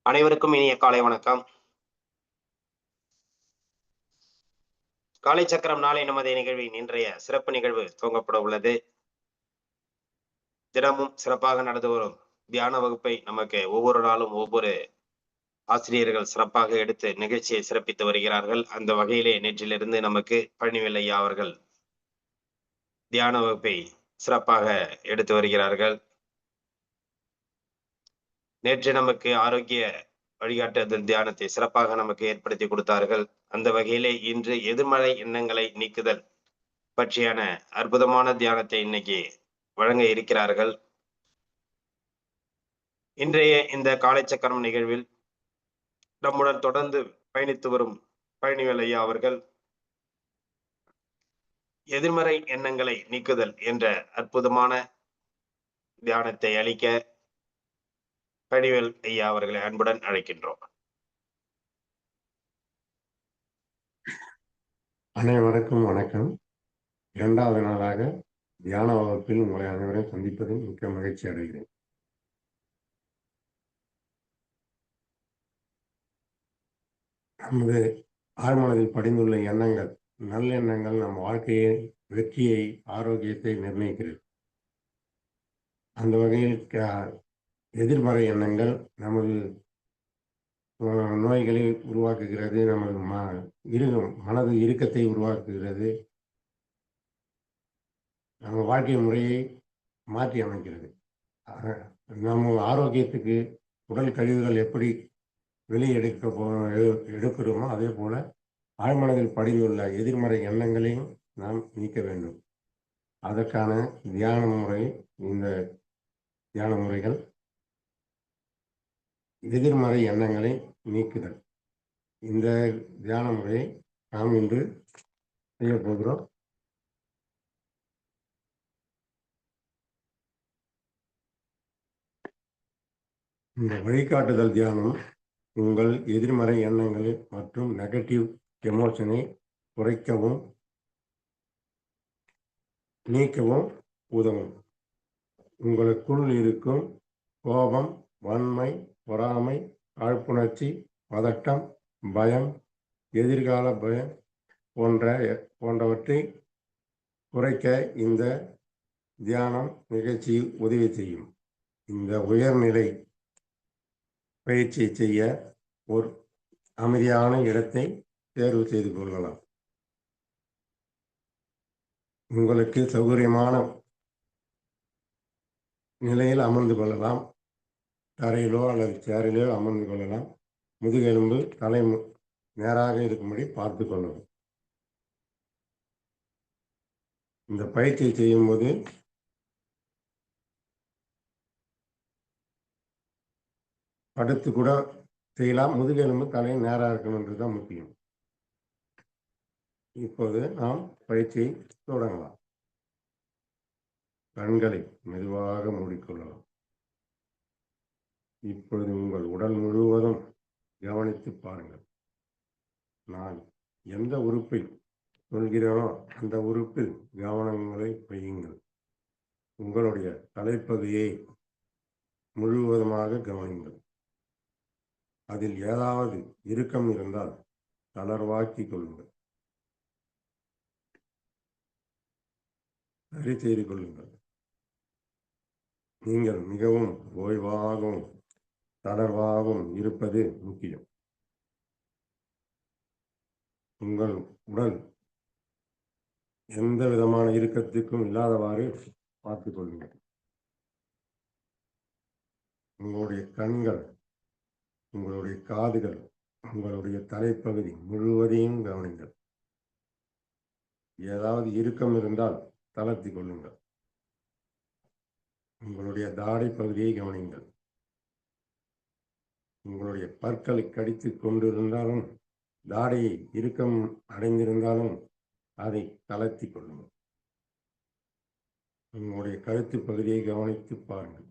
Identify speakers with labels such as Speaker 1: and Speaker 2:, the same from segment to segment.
Speaker 1: அனைவருக்கும் இனிய காலை வணக்கம். காலை சக்கரம் நாளை நமது நிகழ்வின் இன்றைய சிறப்பு நிகழ்வு துவங்கப்பட உள்ளது. தினமும் சிறப்பாக நடந்து வரும் தியான வகுப்பை நமக்கு ஒவ்வொரு நாளும் ஒவ்வொரு ஆசிரியர்கள் சிறப்பாக எடுத்து நிகழ்ச்சியை சிறப்பித்து வருகிறார்கள். அந்த வகையிலே நேற்றிலிருந்து நமக்கு பழனிவேல் ஐயா அவர்கள் தியான வகுப்பை சிறப்பாக எடுத்து வருகிறார்கள். நேற்று நமக்கு ஆரோக்கிய வழிகாட்டுதல் தியானத்தை சிறப்பாக நமக்கு ஏற்படுத்தி கொடுத்தார்கள். அந்த வகையிலே இன்று எதிர்மறை எண்ணங்களை நீக்குதல் பற்றியான அற்புதமான தியானத்தை இன்னைக்கு வழங்க இருக்கிறார்கள். இன்றைய இந்த காலை சக்கரம் நிகழ்வில் நம்முடன் தொடர்ந்து பயணித்து வரும் பழனிவேல் ஐயா அவர்கள் எதிர்மறை எண்ணங்களை நீக்குதல் என்ற அற்புதமான தியானத்தை அளிக்க பழனிவேல் ஐயா அவர்களை அன்புடன் அழைக்கின்றோம்.
Speaker 2: அனைவருக்கும் வணக்கம். இரண்டாவது நாளாக தியான வகுப்பில் உங்களை அனைவரையும் சந்திப்பதில் மிக்க மகிழ்ச்சி அடைகிறேன். நமது ஆழ்மனதில் படிந்துள்ள எண்ணங்கள், நல்லெண்ணங்கள் நம் வாழ்க்கையை, வெற்றியை, ஆரோக்கியத்தை நிர்ணயிக்கிறது. அந்த வகையில் எதிர்மறை எண்ணங்கள் நமது நோய்களை உருவாக்குகிறது, நமது மனது இறுக்கத்தை உருவாக்குகிறது, நம்ம வாழ்க்கை முறையை மாற்றி அமைக்கிறது. நம்ம ஆரோக்கியத்துக்கு உடல் கழிவுகள் எப்படி வெளியே எடுக்கிறோமோ அதே போல ஆழ்மனதில் படிந்துள்ள எதிர்மறை எண்ணங்களையும் நாம் நீக்க வேண்டும். அதற்கான தியான முறை, இந்த தியான முறைகள் எதிர்மறை எண்ணங்களை நீக்குதல். இந்த தியான முறையை நாம் இன்று செய்ய போகிறோம். இந்த வழிகாட்டுதல் தியானம் உங்கள் எதிர்மறை எண்ணங்கள் மற்றும் நெகட்டிவ் எமோஷனை குறைக்கவும் நீக்கவும் உதவும். உங்களுக்குள் இருக்கும் கோபம், வன்மை, பொறாமை, காழ்ப்புணர்ச்சி, பதட்டம், பயம், எதிர்கால பயம் போன்றவற்றை குறைக்க இந்த தியானம் நிகழ்ச்சி உதவி செய்யும். இந்த உயர்நிலை பயிற்சியை செய்ய ஒரு அமைதியான இடத்தை தேர்வு செய்து கொள்ளலாம். உங்களுக்கு சௌகரியமான நிலையில் அமர்ந்து கொள்ளலாம். தரையிலோ அல்லது சேரிலோ அமர்ந்து கொள்ளலாம். முதுகெலும்பு, தலை நேராக இருக்கும்படி பார்த்து கொள்ளவும். இந்த பயிற்சியை செய்யும்போது படுத்து கூட செய்யலாம். முதுகெலும்பு, தலை நேராக இருக்கணும் என்றுதான் முக்கியம். இப்போது நாம் பயிற்சியை தொடங்கலாம். கண்களை மெதுவாக மூடிக்கொள்ளலாம். இப்பொழுது உங்கள் உடல் முழுவதும் கவனித்து பாருங்கள். நான் எந்த உறுப்பை சொல்கிறேனோ அந்த உறுப்பில் கவனங்களை வையுங்கள். உங்களுடைய தலைப்பகுதியை முழுவதுமாக கவனிங்கள். அதில் ஏதாவது இறுக்கம் இருந்தால் தளர்வாக்கிக் கொள்ளுங்கள். சரி செய்து கொள்ளுங்கள். நீங்கள் மிகவும் ஓய்வாகவும் தளர்வாகவும் இருப்பது முக்கியம். உங்கள் உடல் எந்த விதமான இறுக்கத்துக்கும் இல்லாதவாறு பார்த்துக் கொள்ளுங்கள். உங்களுடைய கண்கள், உங்களுடைய காதுகள், உங்களுடைய தலைப்பகுதி முழுவதையும் கவனிங்கள். ஏதாவது இறுக்கம் இருந்தால் தளர்த்தி கொள்ளுங்கள். உங்களுடைய தாடை பகுதியை கவனிங்கள். உங்களுடைய பற்களை கடித்து கொண்டிருந்தாலும், தாடையை இறுக்கம் அடைந்திருந்தாலும் அதை தளர்த்தி கொள்ளுங்கள். உங்களுடைய கழுத்து பகுதியை கவனித்து பாருங்கள்.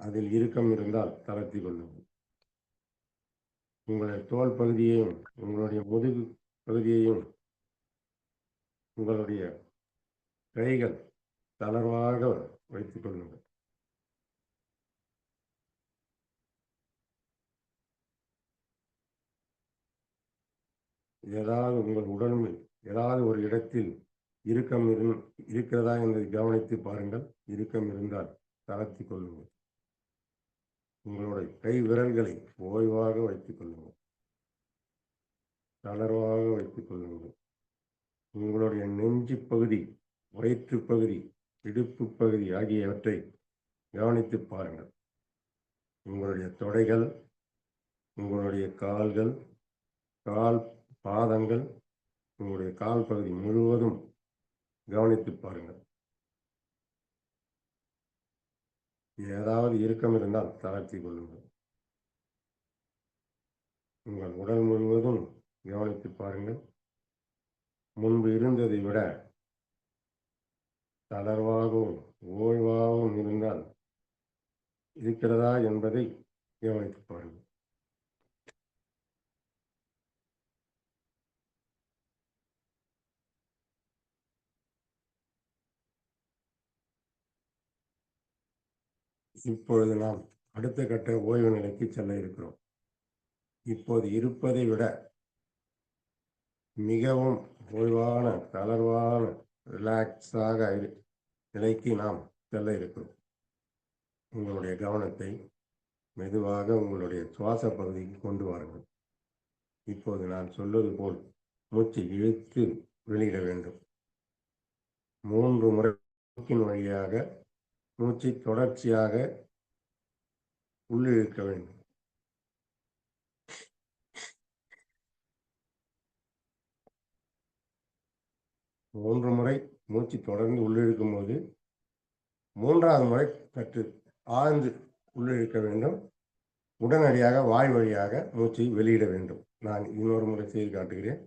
Speaker 2: அதில் இறுக்கம் இருந்தால் தளர்த்தி கொள்ளுங்கள். உங்களுடைய தோல் பகுதியையும், உங்களுடைய முதுகு பகுதியையும், உங்களுடைய கைகள் தளர்வாக வைத்துக் கொள்ளுங்கள். ஏதாவது உங்கள் உடலில் ஏதாவது ஒரு இடத்தில் இறுக்கம் இருக்கிறதா என்பதை கவனித்து பாருங்கள். இறுக்கம் இருந்தால் தளர்த்தி கொள்ளுங்கள். உங்களுடைய கை விரல்களை ஓய்வாக வைத்துக் கொள்ளுங்கள். தளர்வாக வைத்துக் கொள்ளுங்கள். உங்களுடைய நெஞ்சு பகுதி, வயிற்று பகுதி, இடுப்பு பகுதி ஆகியவற்றை கவனித்து பாருங்கள். உங்களுடைய தொடைகள், உங்களுடைய கால்கள், கால் பாதங்கள், உங்களுடைய கால் பகுதி முழுவதும் கவனித்து பாருங்கள். ஏதாவது இறுக்கம் இருந்தால் தளர்த்தி கொள்ளுங்கள். உங்கள் உடல் முழுவதும் கவனித்து பாருங்கள். முன்பு இருந்ததை விட தளர்வாகவும் ஓய்வாகவும் இருந்தால் இருக்கிறதா என்பதை கவனித்து பாருங்கள். இப்பொழுது நாம் அடுத்த கட்ட ஓய்வு நிலைக்கு செல்ல இருக்கிறோம். இப்போது இருப்பதை விட மிகவும் ஓய்வான, தளர்வான, ரிலாக்ஸாக நிலைக்கு நாம் செல்ல இருக்கிறோம். உங்களுடைய கவனத்தை மெதுவாக உங்களுடைய சுவாச பகுதிக்கு கொண்டு வாருங்கள். இப்போது நான் சொல்வது போல் மூச்சை இழுத்து வெளியிட வேண்டும். 3 முறை மூக்கின் வழியாக மூச்சை தொடர்ச்சியாக உள்ளிழுக்க வேண்டும். 3 முறை மூச்சு தொடர்ந்து உள்ளிழுக்கும் போது 3வது முறை சற்று ஆழ்ந்து உள்ளிழுக்க வேண்டும். உடனடியாக வாய் வழியாக மூச்சை வெளியிட வேண்டும். நான் இன்னொரு முறை செய்து காட்டுகிறேன்.